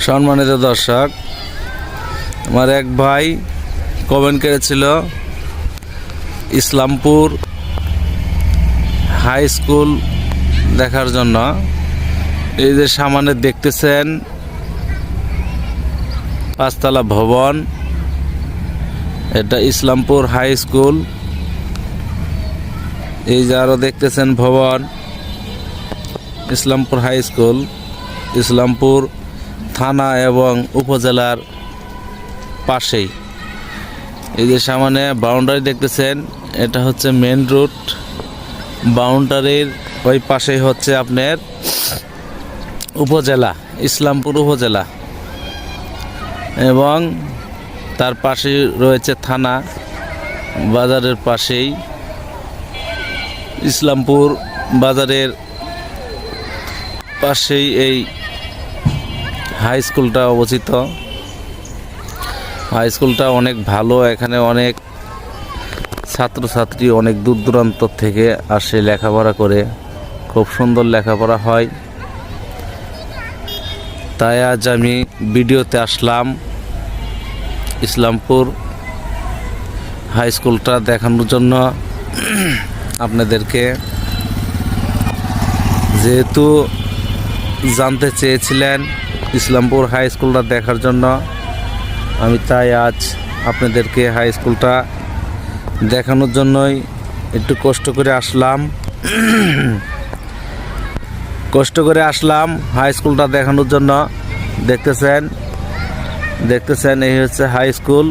সম্মানিত দর্শক, আমার এক ভাই কমেন্ট করেছিল ইসলামপুর হাই স্কুল দেখার জন্য। এই যে সামনে দেখতেছেন পাঁচতলা ভবন, এটা ইসলামপুর হাই স্কুল। এই যে আরো দেখতেছেন ভবন, ইসলামপুর হাই স্কুল, ইসলামপুর থানা এবং উপজেলার পাশেই। এই যে সামনে বাউন্ডারি দেখতেছেন, এটা হচ্ছে মেন রুট। বাউন্ডারির ওই পাশেই হচ্ছে আপনার উপজেলা, ইসলামপুর উপজেলা, এবং তার পাশেই রয়েছে থানা। বাজারের পাশেই ইসলামপুর বাজারের পাশেই এই হাই স্কুলটা অবস্থিত। হাই স্কুলটা অনেক ভালো, এখানে অনেক ছাত্রছাত্রী অনেক দূর দূরান্ত থেকে আসে লেখাপড়া করে, খুব সুন্দর লেখাপড়া হয়। তাই আজ আমি ভিডিওতে আসলাম ইসলামপুর হাই স্কুলটা দেখানোর জন্য আপনাদেরকে। যেহেতু জানতে চেয়েছিলেন ইসলামপুর হাই স্কুলটা দেখার জন্য, আমি তাই আজ আপনাদেরকে হাই স্কুলটা দেখানোর জন্যই একটু কষ্ট করে আসলাম হাই স্কুলটা দেখানোর জন্য। দেখতেছেন এই হচ্ছে হাই স্কুল,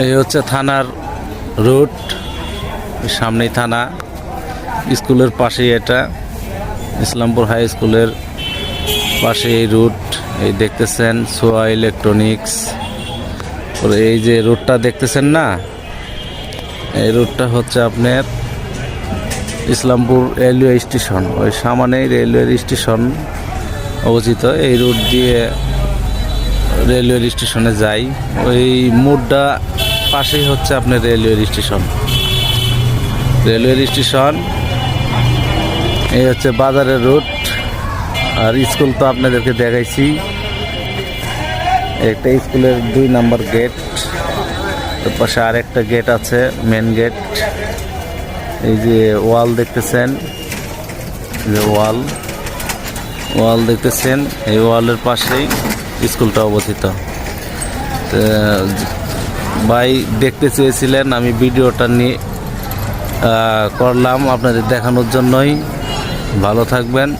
এই হচ্ছে থানার রুট, সামনেই থানা, স্কুলের পাশেই এটা ইসলামপুর হাই স্কুলের পাশে এই রুট। এই দেখতেছেন সোয়া ইলেকট্রনিক্স। এই যে রুটটা দেখতেছেন না, এই রুটটা হচ্ছে আপনার ইসলামপুর রেলওয়ে স্টেশন, ওই সামনেই রেলওয়ে স্টেশন অবস্থিত। এই রুট দিয়ে রেলওয়ে স্টেশনে যাই। ওই মোড়টা পাশেই হচ্ছে আপনার রেলওয়ে স্টেশন। এই হচ্ছে বাজারের রুট। আর স্কুল তো আপনাদেরকে দেখাইছি, একটা স্কুলের 2 নম্বর গেট, তার পাশে আরেকটা গেট আছে, মেন গেট। এই যে ওয়াল দেখতেছেন, যে ওয়াল দেখতেছেন, এই ওয়ালের পাশেই স্কুলটা অবস্থিত। ভাই দেখতে চেয়েছিলেন, আমি ভিডিওটা নিয়ে করলাম আপনাদের দেখানোর জন্যই। ভালো থাকবেন।